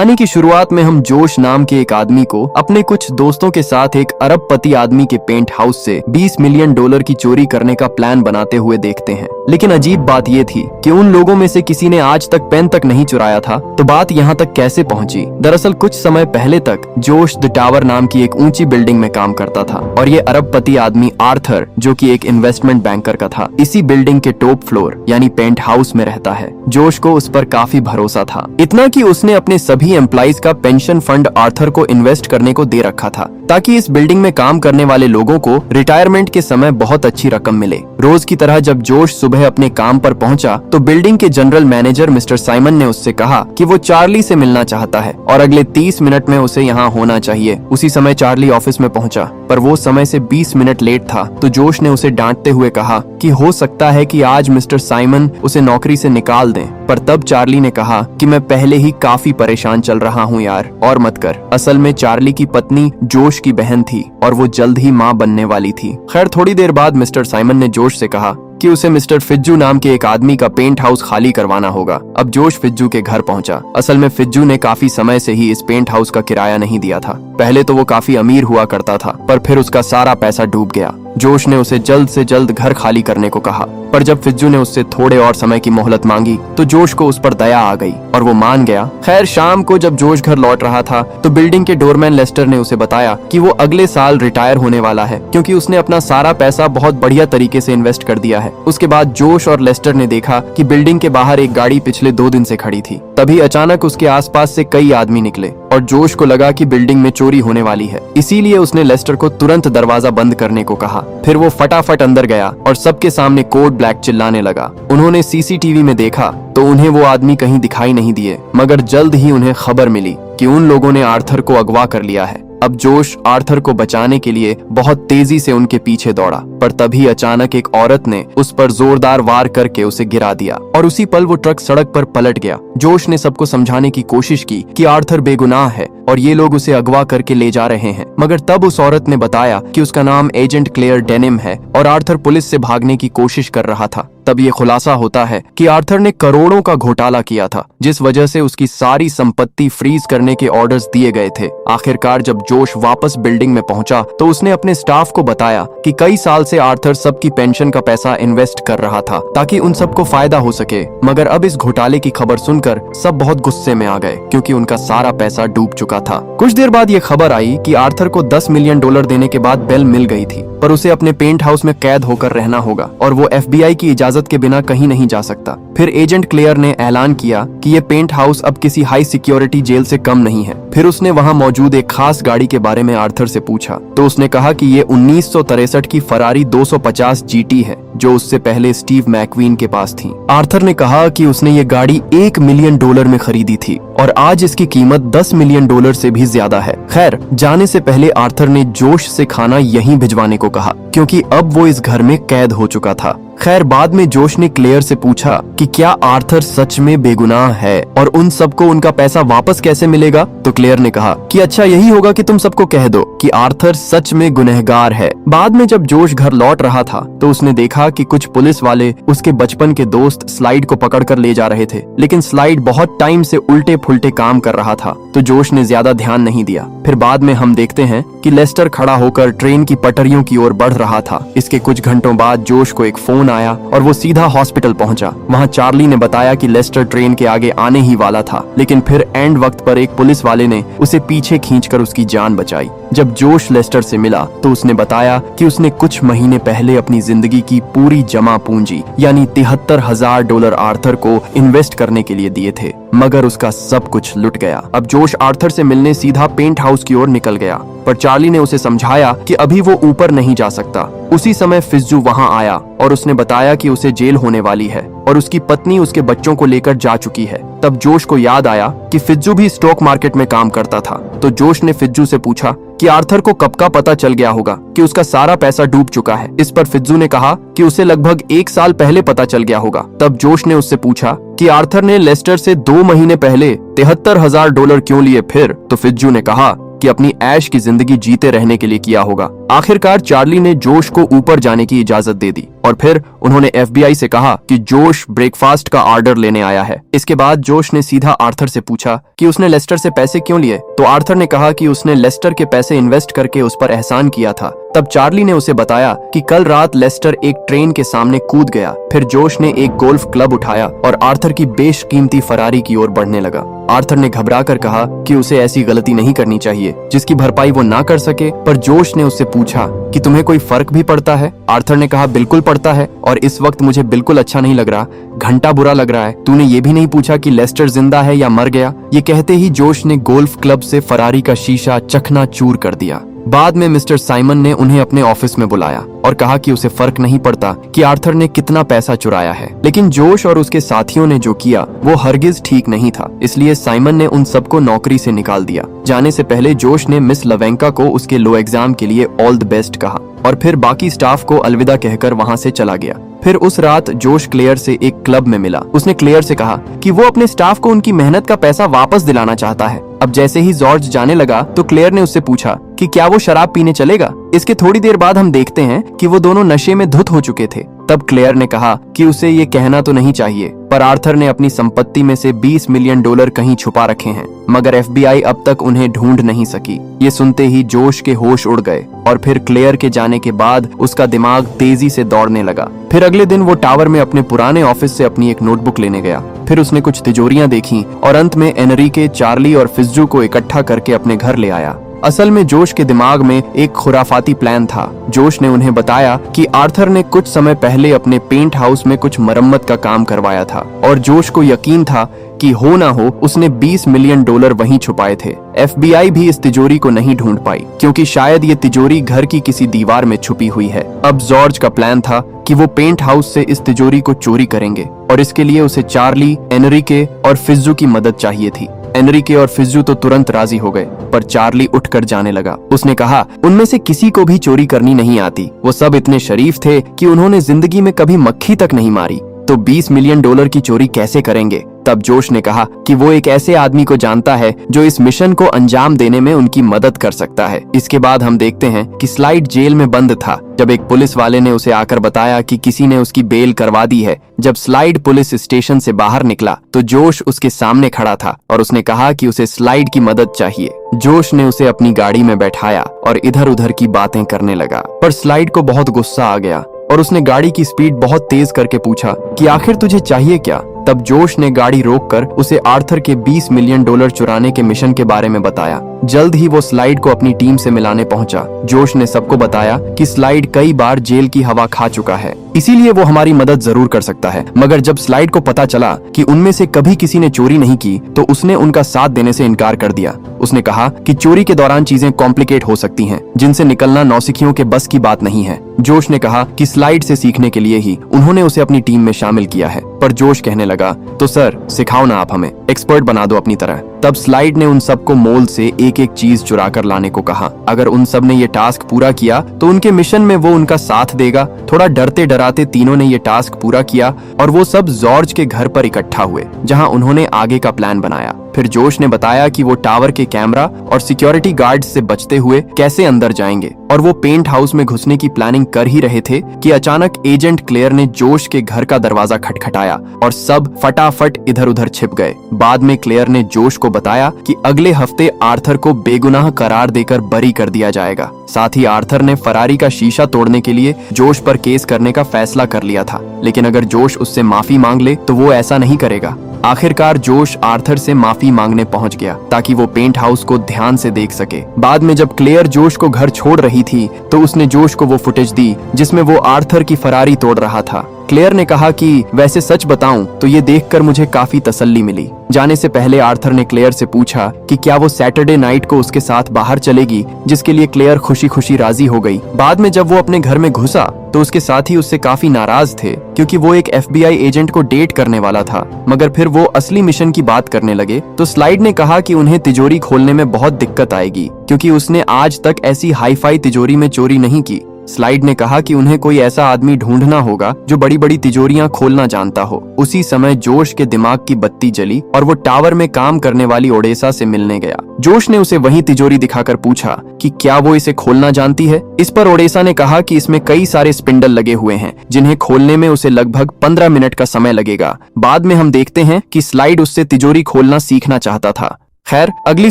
कहानी की शुरुआत में हम जोश नाम के एक आदमी को अपने कुछ दोस्तों के साथ एक अरबपति आदमी के पेंट हाउस से $20 मिलियन की चोरी करने का प्लान बनाते हुए देखते हैं। लेकिन अजीब बात ये थी कि उन लोगों में से किसी ने आज तक पेन तक नहीं चुराया था। तो बात यहाँ तक कैसे पहुंची? दरअसल कुछ समय पहले तक जोश द टावर नाम की एक ऊंची बिल्डिंग में काम करता था और ये अरबपति आदमी आर्थर, जो कि एक इन्वेस्टमेंट बैंकर का था, इसी बिल्डिंग के टॉप फ्लोर यानी पेंट हाउस में रहता है। जोश को उस पर काफी भरोसा था, इतना कि उसने अपने सभी एम्प्लॉइज का पेंशन फंड आर्थर को इन्वेस्ट करने को दे रखा था, ताकि इस बिल्डिंग में काम करने वाले लोगों को रिटायरमेंट के समय बहुत अच्छी रकम मिले। रोज की तरह जब जोश सुबह अपने काम पर पहुंचा तो बिल्डिंग के जनरल मैनेजर मिस्टर साइमन ने उससे कहा कि वो चार्ली से मिलना चाहता है और अगले 30 मिनट में उसे यहाँ होना चाहिए। उसी समय चार्ली ऑफिस में पहुंचा, पर वो समय से 20 मिनट लेट था। तो जोश ने उसे डांटते हुए कहा कि हो सकता है कि आज मिस्टर साइमन उसे नौकरी से निकाल दें। पर तब चार्ली ने कहा कि मैं पहले ही काफी परेशान चल रहा हूँ यार, और मत कर। असल में चार्ली की पत्नी जोश की बहन थी और वो जल्द ही माँ बनने वाली थी। खैर थोड़ी देर बाद मिस्टर साइमन ने जोश से कहा कि उसे मिस्टर फिज्जू नाम के एक आदमी का पेंट हाउस खाली करवाना होगा। अब जोश फिज्जू के घर पहुंचा। असल में फिज्जू ने काफी समय से ही इस पेंट हाउस का किराया नहीं दिया था। पहले तो वो काफी अमीर हुआ करता था, पर फिर उसका सारा पैसा डूब गया। जोश ने उसे जल्द से जल्द घर खाली करने को कहा, पर जब फिज्जू ने उससे थोड़े और समय की मोहलत मांगी तो जोश को उस पर दया आ गई और वो मान गया। खैर शाम को जब जोश घर लौट रहा था तो बिल्डिंग के डोरमैन लेस्टर ने उसे बताया कि वो अगले साल रिटायर होने वाला है, क्योंकि उसने अपना सारा पैसा बहुत बढ़िया तरीके से इन्वेस्ट कर दिया है। उसके बाद जोश और लेस्टर ने देखा कि बिल्डिंग के बाहर एक गाड़ी पिछले 2 दिन से खड़ी थी। तभी अचानक उसके आसपास से कई आदमी निकले और जोश को लगा कि बिल्डिंग में चोरी होने वाली है। इसीलिए उसने लेस्टर को तुरंत दरवाजा बंद करने को कहा। फिर वो फटाफट अंदर गया और सबके सामने कोड ब्लैक चिल्लाने लगा। उन्होंने सीसीटीवी में देखा तो उन्हें वो आदमी कहीं दिखाई नहीं दिए, मगर जल्द ही उन्हें खबर मिली कि उन लोगों ने आर्थर को अगवा कर लिया है। अब जोश आर्थर को बचाने के लिए बहुत तेजी से उनके पीछे दौड़ा, पर तभी अचानक एक औरत ने उस पर जोरदार वार करके उसे गिरा दिया और उसी पल वो ट्रक सड़क पर पलट गया। जोश ने सबको समझाने की कोशिश की कि आर्थर बेगुनाह है और ये लोग उसे अगवा करके ले जा रहे हैं, मगर तब उस औरत ने बताया कि उसका नाम एजेंट क्लेयर डेनिम है और आर्थर पुलिस से भागने की कोशिश कर रहा था। तब ये खुलासा होता है कि आर्थर ने करोड़ों का घोटाला किया था, जिस वजह से उसकी सारी संपत्ति फ्रीज करने के ऑर्डर्स दिए गए थे। आखिरकार जब जोश वापस बिल्डिंग में पहुंचा तो उसने अपने स्टाफ को बताया कि कई साल से आर्थर सबकी पेंशन का पैसा इन्वेस्ट कर रहा था ताकि उन सबको फायदा हो सके। मगर अब इस घोटाले की खबर सुनकर सब बहुत गुस्से में आ गए, क्योंकि उनका सारा पैसा डूब चुका था। कुछ देर बाद ये खबर आई कि आर्थर को $10 मिलियन देने के बाद बेल मिल गई थी, पर उसे अपने पेंट हाउस में कैद होकर रहना होगा और वो FBI की इजाजत के बिना कहीं नहीं जा सकता। फिर एजेंट क्लेयर ने ऐलान किया कि ये पेंट हाउस अब किसी हाई सिक्योरिटी जेल से कम नहीं है। फिर उसने वहाँ मौजूद एक खास गाड़ी के बारे में आर्थर से पूछा तो उसने कहा कि ये 1963 की फरारी 250 GT है, जो उससे पहले स्टीव मैकवीन के पास थी। आर्थर ने कहा कि उसने ये गाड़ी $1 मिलियन में खरीदी थी और आज इसकी कीमत $10 मिलियन से भी ज्यादा है। खैर जाने से पहले आर्थर ने जोश से खाना यहीं भिजवाने को कहा, क्योंकि अब वो इस घर में कैद हो चुका था। खैर बाद में जोश ने क्लेयर से पूछा कि क्या आर्थर सच में बेगुनाह है और उन सबको उनका पैसा वापस कैसे मिलेगा। तो क्लेयर ने कहा कि अच्छा यही होगा कि तुम सबको कह दो कि आर्थर सच में गुनहगार है। बाद में जब जोश घर लौट रहा था तो उसने देखा कि कुछ पुलिस वाले उसके बचपन के दोस्त स्लाइड को पकड़कर ले जा रहे थे, लेकिन स्लाइड बहुत टाइम से उल्टे फुल्टे काम कर रहा था, तो जोश ने ज्यादा ध्यान नहीं दिया। फिर बाद में हम देखते हैं कि लेस्टर खड़ा होकर ट्रेन की पटरियों की ओर बढ़ रहा था। इसके कुछ घंटों बाद जोश को एक फोन आया और वो सीधा हॉस्पिटल पहुंचा। वहां चार्ली ने बताया कि लेस्टर ट्रेन के आगे आने ही वाला था, लेकिन फिर एंड वक्त पर एक पुलिस वाले ने उसे पीछे खींचकर उसकी जान बचाई। जब जोश लेस्टर से मिला तो उसने बताया कि उसने कुछ महीने पहले अपनी जिंदगी की पूरी जमा पूंजी यानी $73,000 आर्थर को इन्वेस्ट करने के लिए दिए थे, मगर उसका सब कुछ लुट गया। अब जोश आर्थर से मिलने सीधा पेंट हाउस की ओर निकल गया, पर चार्ली ने उसे समझाया कि अभी वो ऊपर नहीं जा सकता। उसी समय फिज्जू वहां आया और उसने बताया कि उसे जेल होने वाली है और उसकी पत्नी उसके बच्चों को लेकर जा चुकी है। तब जोश को याद आया कि फिज्जू भी स्टॉक मार्केट में काम करता था, तो जोश ने फिज्जू से पूछा कि आर्थर को कब का पता चल गया होगा कि उसका सारा पैसा डूब चुका है। इस पर फिज्जू ने कहा कि उसे लगभग 1 साल पहले पता चल गया होगा। तब जोश ने उससे पूछा कि आर्थर ने लेस्टर से 2 महीने पहले $73,000 क्यों लिए। फिर तो फिज्जू ने कहा कि अपनी ऐश की जिंदगी जीते रहने के लिए किया होगा। आखिरकार चार्ली ने जोश को ऊपर जाने की इजाजत दे दी और फिर उन्होंने एफबीआई से कहा कि जोश ब्रेकफास्ट का ऑर्डर लेने आया है। इसके बाद जोश ने सीधा आर्थर से पूछा कि उसने लेस्टर से पैसे क्यों लिए, तो आर्थर ने कहा कि उसने लेस्टर के पैसे इन्वेस्ट करके उस पर एहसान किया था। तब चार्ली ने उसे बताया कि कल रात लेस्टर एक ट्रेन के सामने कूद गया। फिर जोश ने एक गोल्फ क्लब उठाया और आर्थर की बेशकीमती फरारी की ओर बढ़ने लगा। आर्थर ने घबराकर कहा कि उसे ऐसी गलती नहीं करनी चाहिए जिसकी भरपाई वो ना कर सके, पर जोश ने उससे पूछा कि तुम्हें कोई फर्क भी पड़ता है। आर्थर ने कहा बिल्कुल पड़ता है और इस वक्त मुझे बिल्कुल अच्छा नहीं लग रहा, घंटा बुरा लग रहा है। तूने ये भी नहीं पूछा कि लेस्टर जिंदा है या मर गया। ये कहते ही जोश ने गोल्फ क्लब से फरारी का शीशा चकनाचूर कर दिया। बाद में मिस्टर साइमन ने उन्हें अपने ऑफिस में बुलाया और कहा कि उसे फर्क नहीं पड़ता कि आर्थर ने कितना पैसा चुराया है, लेकिन जोश और उसके साथियों ने जो किया वो हरगिज ठीक नहीं था। इसलिए साइमन ने उन सबको नौकरी से निकाल दिया। जाने से पहले जोश ने मिस लवेंका को उसके लो एग्जाम के लिए ऑल द बेस्ट कहा और फिर बाकी स्टाफ को अलविदा कहकर वहाँ से चला गया। फिर उस रात जोश क्लेयर से एक क्लब में मिला। उसने क्लेयर से कहा कि वो अपने स्टाफ को उनकी मेहनत का पैसा वापस दिलाना चाहता है। अब जैसे ही जॉर्ज जाने लगा तो क्लेयर ने उससे पूछा कि क्या वो शराब पीने चलेगा। इसके थोड़ी देर बाद हम देखते हैं कि वो दोनों नशे में धुत हो चुके थे। तब क्लेयर ने कहा कि उसे ये कहना तो नहीं चाहिए, पर आर्थर ने अपनी संपत्ति में से 20 मिलियन डॉलर कहीं छुपा रखे हैं, मगर एफबीआई अब तक उन्हें ढूंढ नहीं सकी। ये सुनते ही जोश के होश उड़ गए और फिर क्लेयर के जाने के बाद उसका दिमाग तेजी से दौड़ने लगा। फिर अगले दिन वो टावर में अपने पुराने ऑफिस से अपनी एक नोटबुक लेने गया। फिर उसने कुछ तिजोरियां देखी और अंत में एनरिके, चार्ली और फिज्जू को इकट्ठा करके अपने घर ले आया। असल में जोश के दिमाग में एक खुराफाती प्लान था। जोश ने उन्हें बताया कि आर्थर ने कुछ समय पहले अपने पेंट हाउस में कुछ मरम्मत का काम करवाया था और जोश को यकीन था कि हो ना हो उसने 20 मिलियन डॉलर वहीं छुपाए थे। एफबीआई भी इस तिजोरी को नहीं ढूंढ पाई क्योंकि शायद ये तिजोरी घर की किसी दीवार में छुपी हुई है। अब जॉर्ज का प्लान था कि वो पेंट हाउस से इस तिजोरी को चोरी करेंगे और इसके लिए उसे चार्ली, एनरिके और फिज्जू की मदद चाहिए थी। एनरिके और फिज्जू तो तुरंत राजी हो गए, पर चार्ली उठकर जाने लगा। उसने कहा उनमें से किसी को भी चोरी करनी नहीं आती। वो सब इतने शरीफ थे कि उन्होंने जिंदगी में कभी मक्खी तक नहीं मारी, तो 20 मिलियन डॉलर की चोरी कैसे करेंगे। तब जोश ने कहा कि वो एक ऐसे आदमी को जानता है जो इस मिशन को अंजाम देने में उनकी मदद कर सकता है। इसके बाद हम देखते हैं कि स्लाइड जेल में बंद था जब एक पुलिस वाले ने उसे आकर बताया कि किसी ने उसकी बेल करवा दी है। जब स्लाइड पुलिस स्टेशन से बाहर निकला तो जोश उसके सामने खड़ा था और उसने कहा कि उसे स्लाइड की मदद चाहिए। जोश ने उसे अपनी गाड़ी में बैठाया और इधर उधर की बातें करने लगा, पर स्लाइड को बहुत गुस्सा आ गया और उसने गाड़ी की स्पीड बहुत तेज करके पूछा कि आखिर तुझे चाहिए क्या। तब जोश ने गाड़ी रोककर उसे आर्थर के 20 मिलियन डॉलर चुराने के मिशन के बारे में बताया। जल्द ही वो स्लाइड को अपनी टीम से मिलाने पहुंचा। जोश ने सबको बताया कि स्लाइड कई बार जेल की हवा खा चुका है, इसीलिए वो हमारी मदद जरूर कर सकता है। मगर जब स्लाइड को पता चला कि उनमें से कभी किसी ने चोरी नहीं की तो उसने उनका साथ देने से इनकार कर दिया। उसने कहा कि चोरी के दौरान चीजें कॉम्प्लिकेट हो सकती हैं, जिनसे निकलना नौसिखियों के बस की बात नहीं है। जोश ने कहा कि स्लाइड से सीखने के लिए ही उन्होंने उसे अपनी टीम में शामिल किया है, पर जोश कहने लगा तो सर सिखाओ ना, आप हमें एक्सपर्ट बना दो अपनी तरह। तब स्लाइड ने उन सबको मोल से एक एक चीज चुरा कर लाने को कहा। अगर उन सब ने ये टास्क पूरा किया तो उनके मिशन में वो उनका साथ देगा। थोड़ा डरते डराते तीनों ने ये टास्क पूरा किया और वो सब जॉर्ज के घर पर इकट्ठा हुए, जहां उन्होंने आगे का प्लान बनाया। फिर जोश ने बताया कि वो टावर के कैमरा और सिक्योरिटी गार्ड से बचते हुए कैसे अंदर जाएंगे, और वो पेंट हाउस में घुसने की प्लानिंग कर ही रहे थे कि अचानक एजेंट क्लेयर ने जोश के घर का दरवाजा खटखटाया और सब फटाफट इधर उधर छिप गए। बाद में क्लेयर ने जोश को बताया कि अगले हफ्ते आर्थर को बेगुनाह करार देकर बरी कर दिया जाएगा। साथ ही आर्थर ने फरारी का शीशा तोड़ने के लिए जोश पर केस करने का फैसला कर लिया था, लेकिन अगर जोश उससे माफी मांग ले तो वो ऐसा नहीं करेगा। आखिरकार जोश आर्थर से माफी मांगने पहुंच गया ताकि वो पेंट हाउस को ध्यान से देख सके। बाद में जब क्लेयर जोश को घर छोड़ रही थी तो उसने जोश को वो फुटेज दी जिसमें वो आर्थर की फरारी तोड़ रहा था। क्लेयर ने कहा कि वैसे सच बताऊं तो ये देखकर मुझे काफी तसल्ली मिली। जाने से पहले आर्थर ने क्लेयर से पूछा कि क्या वो सैटरडे नाइट को उसके साथ बाहर चलेगी, जिसके लिए क्लेयर खुशी खुशी राजी हो गई। बाद में जब वो अपने घर में घुसा तो उसके साथी उससे काफी नाराज थे क्योंकि वो एक FBI एजेंट को डेट करने वाला था। मगर फिर वो असली मिशन की बात करने लगे तो स्लाइड ने कहा कि उन्हें तिजोरी खोलने में बहुत दिक्कत आएगी क्योंकि उसने आज तक ऐसी हाईफाई तिजोरी में चोरी नहीं की। स्लाइड ने कहा कि उन्हें कोई ऐसा आदमी ढूंढना होगा जो बड़ी बड़ी तिजोरियां खोलना जानता हो। उसी समय जोश के दिमाग की बत्ती जली और वो टावर में काम करने वाली ओडेसा से मिलने गया। जोश ने उसे वही तिजोरी दिखाकर पूछा कि क्या वो इसे खोलना जानती है। इस पर ओडेसा ने कहा कि इसमें कई सारे स्पिंडल लगे हुए हैं जिन्हें खोलने में उसे लगभग 15 मिनट का समय लगेगा। बाद में हम देखते हैं कि स्लाइड उससे तिजोरी खोलना सीखना चाहता था। खैर, अगली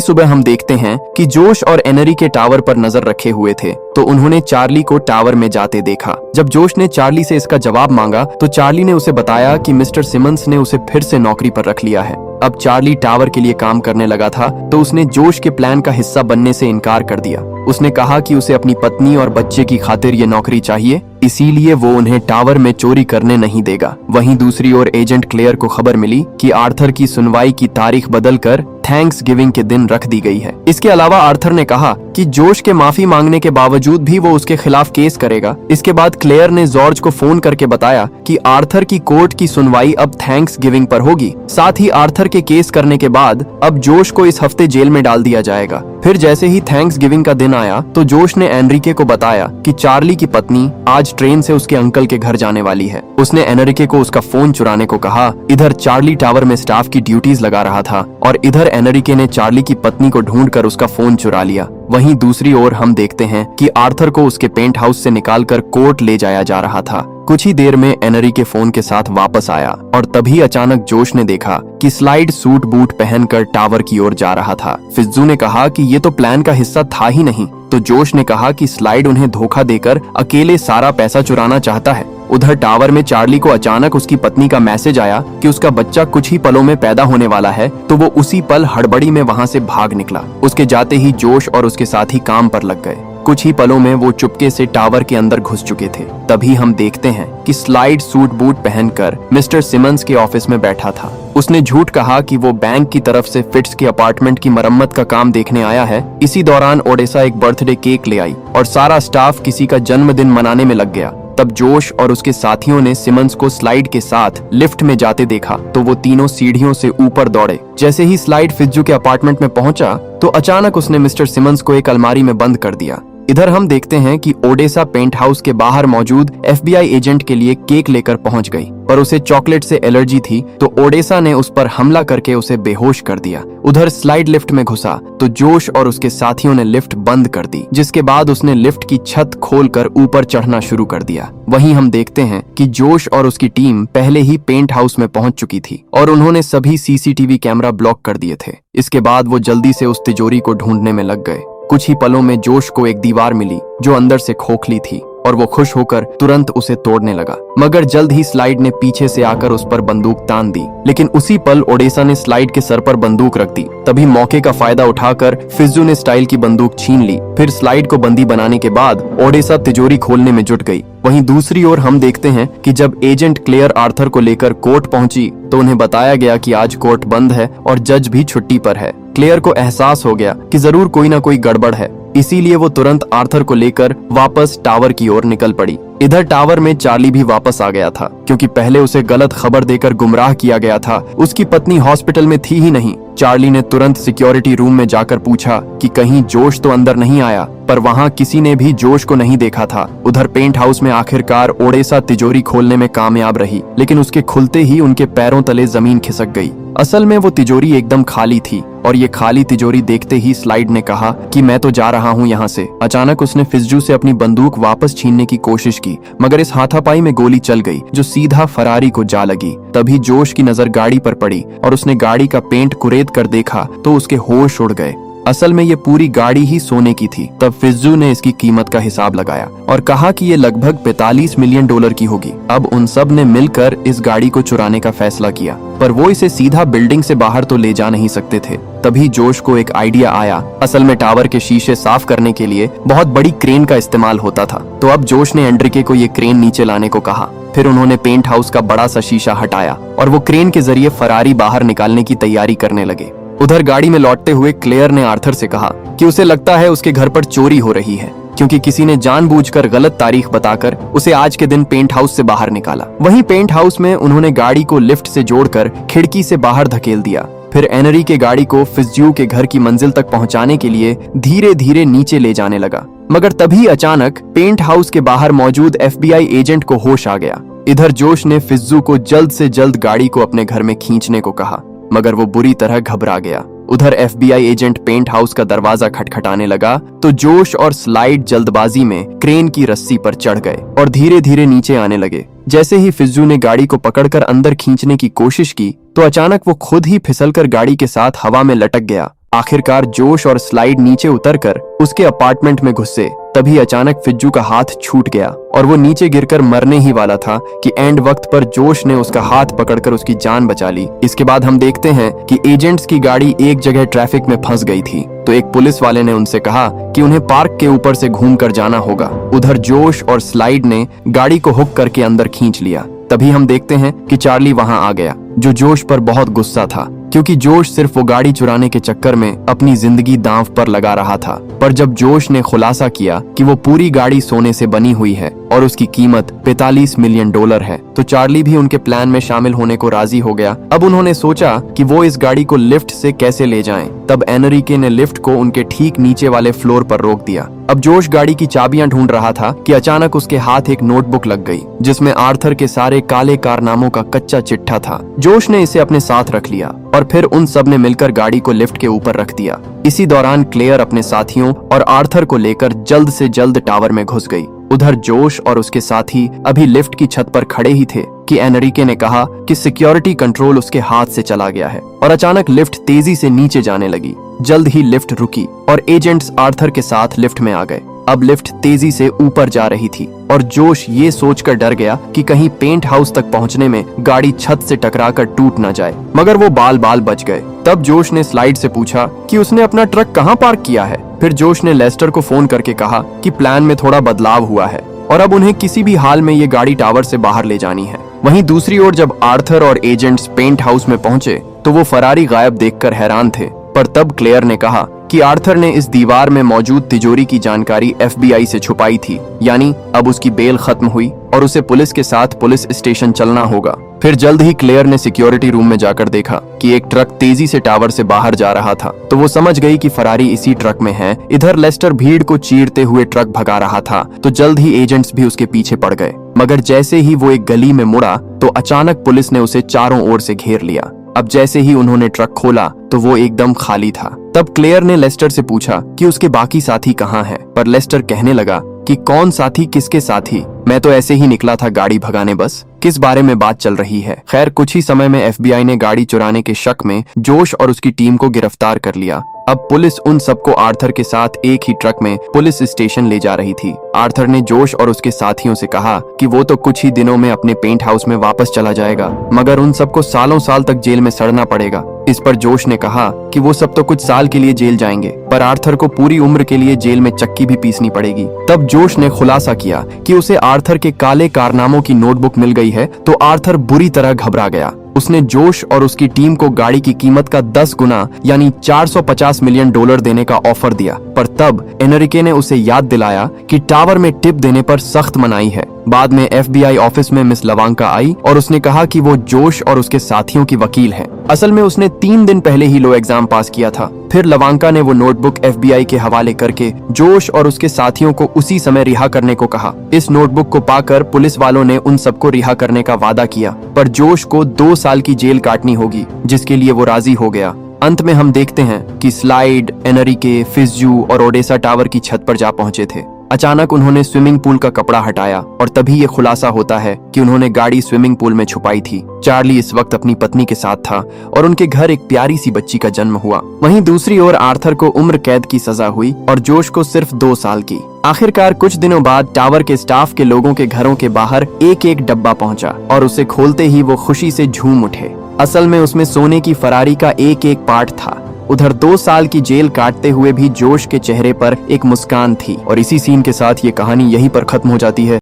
सुबह हम देखते हैं कि जोश और एनरी के टावर पर नजर रखे हुए थे तो उन्होंने चार्ली को टावर में जाते देखा। जब जोश ने चार्ली से इसका जवाब मांगा तो चार्ली ने उसे बताया कि मिस्टर सिमंस ने उसे फिर से नौकरी पर रख लिया है। अब चार्ली टावर के लिए काम करने लगा था तो उसने जोश के प्लान का हिस्सा बनने से इनकार कर दिया। उसने कहा कि उसे अपनी पत्नी और बच्चे की खातिर ये नौकरी चाहिए, इसीलिए वो उन्हें टावर में चोरी करने नहीं देगा। वहीं दूसरी ओर एजेंट क्लेयर को खबर मिली कि आर्थर की सुनवाई की तारीख बदलकर थैंक्स गिविंग के दिन रख दी गई है। इसके अलावा आर्थर ने कहा कि जोश के माफी मांगने के बावजूद भी वो उसके खिलाफ केस करेगा। इसके बाद क्लेयर ने जॉर्ज को फोन करके बताया कि आर्थर की कोर्ट की सुनवाई अब थैंक्स गिविंग पर होगी। साथ ही आर्थर के केस करने के बाद अब जोश को इस हफ्ते जेल में डाल दिया जाएगा। फिर जैसे ही थैंक्स गिविंग का दिन आया तो जोश ने एनरिके को बताया कि चार्ली की पत्नी आज ट्रेन से उसके अंकल के घर जाने वाली है। उसने एनरिके को उसका फोन चुराने को कहा। इधर चार्ली टावर में स्टाफ की ड्यूटीज लगा रहा था और इधर एनरिके ने चार्ली की पत्नी को ढूंढकर उसका फोन चुरा लिया। वहीं दूसरी ओर हम देखते हैं कि आर्थर को उसके पेंट हाउस से निकालकर कोर्ट ले जाया जा रहा था। कुछ ही देर में एनरिके फोन के साथ वापस आया और तभी अचानक जोश ने देखा कि स्लाइड सूट बूट पहनकर टावर की ओर जा रहा था। फिज्जू ने कहा कि ये तो प्लान का हिस्सा था ही नहीं, तो जोश ने कहा कि स्लाइड उन्हें धोखा देकर अकेले सारा पैसा चुराना चाहता है। उधर टावर में चार्ली को अचानक उसकी पत्नी का मैसेज आया कि उसका बच्चा कुछ ही पलों में पैदा होने वाला है, तो वो उसी पल हड़बड़ी में वहां से भाग निकला। उसके जाते ही जोश और उसके साथी काम पर लग गए। कुछ ही पलों में वो चुपके से टावर के अंदर घुस चुके थे। तभी हम देखते हैं कि स्लाइड सूट बूट पहनकर मिस्टर सिमंस के ऑफिस में बैठा था। उसने झूठ कहा कि वो बैंक की तरफ से फिट्स के अपार्टमेंट की मरम्मत का काम देखने आया है। इसी दौरान ओडेसा एक बर्थडे केक ले आई और सारा स्टाफ किसी का जन्मदिन मनाने में लग गया। तब जोश और उसके साथियों ने सिमंस को स्लाइड के साथ लिफ्ट में जाते देखा तो वो तीनों सीढ़ियों से ऊपर दौड़े। जैसे ही स्लाइड फिज्जू के अपार्टमेंट में पहुंचा तो अचानक उसने मिस्टर सिमंस को एक अलमारी में बंद कर दिया। इधर हम देखते हैं कि ओडेसा पेंट हाउस के बाहर मौजूद FBI एजेंट के लिए केक लेकर पहुंच गई, पर उसे चॉकलेट से एलर्जी थी तो ओडेसा ने उस पर हमला करके उसे बेहोश कर दिया। उधर स्लाइड लिफ्ट में घुसा तो जोश और उसके साथियों ने लिफ्ट बंद कर दी, जिसके बाद उसने लिफ्ट की छत खोलकर ऊपर चढ़ना शुरू कर दिया। वहीं हम देखते हैं कि जोश और उसकी टीम पहले ही पेंट हाउस में पहुंच चुकी थी और उन्होंने सभी CCTV कैमरा ब्लॉक कर दिए थे। इसके बाद वो जल्दी से उस तिजोरी को ढूंढने में लग गए। कुछ ही पलों में जोश को एक दीवार मिली जो अंदर से खोखली थी और वो खुश होकर तुरंत उसे तोड़ने लगा, मगर जल्द ही स्लाइड ने पीछे से आकर उस पर बंदूक तान दी। लेकिन उसी पल ओडेसा ने स्लाइड के सर पर बंदूक रख दी। तभी मौके का फायदा उठाकर फिज्जू ने स्टाइल की बंदूक छीन ली। फिर स्लाइड को बंदी बनाने के बाद ओडेसा तिजोरी खोलने में जुट गई। वहीं दूसरी ओर हम देखते हैं कि जब एजेंट क्लेयर आर्थर को लेकर कोर्ट पहुंची तो उन्हें बताया गया कि आज कोर्ट बंद है और जज भी छुट्टी पर है। क्लेयर को एहसास हो गया कि जरूर कोई ना कोई गड़बड़ है, इसीलिए वो तुरंत आर्थर को लेकर वापस टावर की ओर निकल पड़ी। इधर टावर में चार्ली भी वापस आ गया था, क्योंकि पहले उसे गलत खबर देकर गुमराह किया गया था। उसकी पत्नी हॉस्पिटल में थी ही नहीं। चार्ली ने तुरंत सिक्योरिटी रूम में जाकर पूछा कि कहीं जोश तो अंदर नहीं आया, पर वहां किसी ने भी जोश को नहीं देखा था। उधर पेंट हाउस में आखिरकार ओडेसा तिजोरी खोलने में कामयाब रही, लेकिन उसके खुलते ही उनके पैरों तले जमीन खिसक गई। असल में वो तिजोरी एकदम खाली थी और ये खाली तिजोरी देखते ही स्लाइड ने कहा कि मैं तो जा रहा हूँ यहाँ से। अचानक उसने फिज्जू से अपनी बंदूक वापस छीनने की कोशिश की, मगर इस हाथापाई में गोली चल गई जो सीधा फरारी को जा लगी। तभी जोश की नजर गाड़ी पर पड़ी और उसने गाड़ी का पेंट कुरेद कर देखा तो उसके होश उड़ गए। असल में ये पूरी गाड़ी ही सोने की थी। तब फिज्जू ने इसकी कीमत का हिसाब लगाया और कहा कि ये लगभग 45 मिलियन डॉलर की होगी। अब उन सब ने मिलकर इस गाड़ी को चुराने का फैसला किया, पर वो इसे सीधा बिल्डिंग से बाहर तो ले जा नहीं सकते थे। तभी जोश को एक आइडिया आया। असल में टावर के शीशे साफ करने के लिए बहुत बड़ी क्रेन का इस्तेमाल होता था, तो अब जोश ने एंड्रिके को ये क्रेन नीचे लाने को कहा। फिर उन्होंने पेंट हाउस का बड़ा सा शीशा हटाया और वो क्रेन के जरिए फरारी बाहर निकालने की तैयारी करने लगे। उधर गाड़ी में लौटते हुए क्लेयर ने आर्थर से कहा कि उसे लगता है उसके घर पर चोरी हो रही है, क्योंकि किसी ने जानबूझकर गलत तारीख बताकर उसे आज के दिन पेंट हाउस से बाहर निकाला। वहीं पेंट हाउस में उन्होंने गाड़ी को लिफ्ट से जोड़कर खिड़की से बाहर धकेल दिया। फिर एनरी के गाड़ी को फिट्जू के घर की मंजिल तक पहुंचाने के लिए धीरे धीरे नीचे ले जाने लगा। मगर तभी अचानक पेंट हाउस के बाहर मौजूद FBI एजेंट को होश आ गया। इधर जोश ने फिट्जू को जल्द से जल्द गाड़ी को अपने घर में खींचने को कहा, मगर वो बुरी तरह घबरा गया। उधर FBI एजेंट पेंट हाउस का दरवाजा खटखटाने लगा तो जोश और स्लाइड जल्दबाजी में क्रेन की रस्सी पर चढ़ गए और धीरे धीरे नीचे आने लगे। जैसे ही फिट्जू ने गाड़ी को पकड़कर अंदर खींचने की कोशिश की तो अचानक वो खुद ही फिसलकर गाड़ी के साथ हवा में लटक गया। आखिरकार जोश और स्लाइड नीचे उतरकर उसके अपार्टमेंट में घुसे। तभी अचानक फिट्जू का हाथ छूट गया और वो नीचे गिरकर मरने ही वाला था कि एंड वक्त पर जोश ने उसका हाथ पकड़कर उसकी जान बचा ली। इसके बाद हम देखते हैं कि एजेंट्स की गाड़ी एक जगह ट्रैफिक में फंस गई थी तो एक पुलिस वाले ने उनसे कहा कि उन्हें पार्क के ऊपर से घूमकर जाना होगा। उधर जोश और स्लाइड ने गाड़ी को हुक करके अंदर खींच लिया। तभी हम देखते हैं कि चार्ली वहां आ गया, जो जोश पर बहुत गुस्सा था क्योंकि जोश सिर्फ वो गाड़ी चुराने के चक्कर में अपनी जिंदगी दांव पर लगा रहा था। पर जब जोश ने खुलासा किया कि वो पूरी गाड़ी सोने से बनी हुई है और उसकी कीमत $45 मिलियन है तो चार्ली भी उनके प्लान में शामिल होने को राजी हो गया। अब उन्होंने सोचा कि वो इस गाड़ी को लिफ्ट से कैसे ले जाएं। तब एनरिके ने लिफ्ट को उनके ठीक नीचे वाले फ्लोर पर रोक दिया। अब जोश गाड़ी की चाबियां ढूंढ रहा था कि अचानक उसके हाथ एक नोटबुक लग गई जिसमें आर्थर के सारे काले कारनामों का कच्चा चिट्ठा था। जोश ने इसे अपने साथ रख लिया और फिर उन सब ने मिलकर गाड़ी को लिफ्ट के ऊपर रख दिया। इसी दौरान क्लेयर अपने साथियों और आर्थर को लेकर जल्द से जल्द टावर में घुस गई। उधर जोश और उसके साथी अभी लिफ्ट की छत पर खड़े ही थे कि एनरिके ने कहा कि सिक्योरिटी कंट्रोल उसके हाथ से चला गया है और अचानक लिफ्ट तेजी से नीचे जाने लगी। जल्द ही लिफ्ट रुकी और एजेंट्स आर्थर के साथ लिफ्ट में आ गए। अब लिफ्ट तेजी से ऊपर जा रही थी और जोश ये सोचकर डर गया कि कहीं पेंट हाउस तक पहुंचने में गाड़ी छत से टकराकर टूट न जाए, मगर वो बाल बाल बच गए। तब जोश ने स्लाइड से पूछा कि उसने अपना ट्रक कहाँ पार्क किया है। फिर जोश ने लेस्टर को फोन करके कहा कि प्लान में थोड़ा बदलाव हुआ है और अब उन्हें किसी भी हाल में ये गाड़ी टावर से बाहर ले जानी है। वहीं दूसरी ओर जब आर्थर और एजेंट्स पेंट हाउस में पहुंचे तो वो फरारी गायब देखकर हैरान थे। पर तब क्लेयर ने कहा कि आर्थर ने इस दीवार में मौजूद तिजोरी की जानकारी FBI से छुपाई थी, यानी अब उसकी बेल खत्म हुई और उसे पुलिस के साथ पुलिस स्टेशन चलना होगा। फिर जल्द ही क्लेयर ने सिक्योरिटी रूम में जाकर देखा कि एक ट्रक तेजी से टावर से बाहर जा रहा था तो वो समझ गई कि फरारी इसी ट्रक में है। इधर लेस्टर भीड़ को चीरते हुए ट्रक भगा रहा था तो जल्द ही एजेंट्स भी उसके पीछे पड़ गए, मगर जैसे ही वो एक गली में मुड़ा तो अचानक पुलिस ने उसे चारों ओर से घेर लिया। अब जैसे ही उन्होंने ट्रक खोला तो वो एकदम खाली था। तब क्लेयर ने लेस्टर से पूछा कि उसके बाकी साथी कहाँ हैं, पर लेस्टर कहने लगा कि कौन साथी किसके साथी, मैं तो ऐसे ही निकला था गाड़ी भगाने, बस किस बारे में बात चल रही है। खैर कुछ ही समय में FBI ने गाड़ी चुराने के शक में जोश और उसकी टीम को गिरफ्तार कर लिया। अब पुलिस उन सबको आर्थर के साथ एक ही ट्रक में पुलिस स्टेशन ले जा रही थी। आर्थर ने जोश और उसके साथियों से कहा कि वो तो कुछ ही दिनों में अपने पेंट हाउस में वापस चला जाएगा, मगर उन सबको सालों साल तक जेल में सड़ना पड़ेगा। इस पर जोश ने कहा कि वो सब तो कुछ साल के लिए जेल जाएंगे, पर आर्थर को पूरी उम्र के लिए जेल में चक्की भी पीसनी पड़ेगी। तब जोश ने खुलासा किया कि उसे आर्थर के काले कारनामों की नोटबुक मिल गई है तो आर्थर बुरी तरह घबरा गया। उसने जोश और उसकी टीम को गाड़ी की कीमत का 10 गुना यानी $450 मिलियन देने का ऑफर दिया, पर तब एनरिके ने उसे याद दिलाया कि टावर में टिप देने पर सख्त मनाही है। बाद में FBI ऑफिस में मिस लवांका आई और उसने कहा कि वो जोश और उसके साथियों की वकील है। असल में उसने 3 दिन पहले ही लो एग्जाम पास किया था। फिर लवांका ने वो नोटबुक FBI के हवाले करके जोश और उसके साथियों को उसी समय रिहा करने को कहा। इस नोटबुक को पाकर पुलिस वालों ने उन सबको रिहा करने का वादा किया, पर जोश को 2 साल की जेल काटनी होगी, जिसके लिए वो राजी हो गया। अंत में हम देखते हैं कि स्लाइड, एनरिके, फिट्जू और ओडेसा टावर की छत पर जा पहुंचे थे। अचानक उन्होंने स्विमिंग पूल का कपड़ा हटाया और तभी ये खुलासा होता है कि उन्होंने गाड़ी स्विमिंग पूल में छुपाई थी। चार्ली इस वक्त अपनी पत्नी के साथ था और उनके घर एक प्यारी सी बच्ची का जन्म हुआ। वहीं दूसरी ओर आर्थर को उम्र कैद की सजा हुई और जोश को सिर्फ 2 साल की। आखिरकार कुछ दिनों बाद टावर के स्टाफ के लोगों के घरों के बाहर एक एक डब्बा पहुंचा और उसे खोलते ही वो खुशी से झूम उठे। असल में उसमें सोने की फरारी का एक एक पार्ट था। उधर 2 साल की जेल काटते हुए भी जोश के चेहरे पर एक मुस्कान थी। और इसी सीन के साथ ये कहानी यहीं पर खत्म हो जाती है।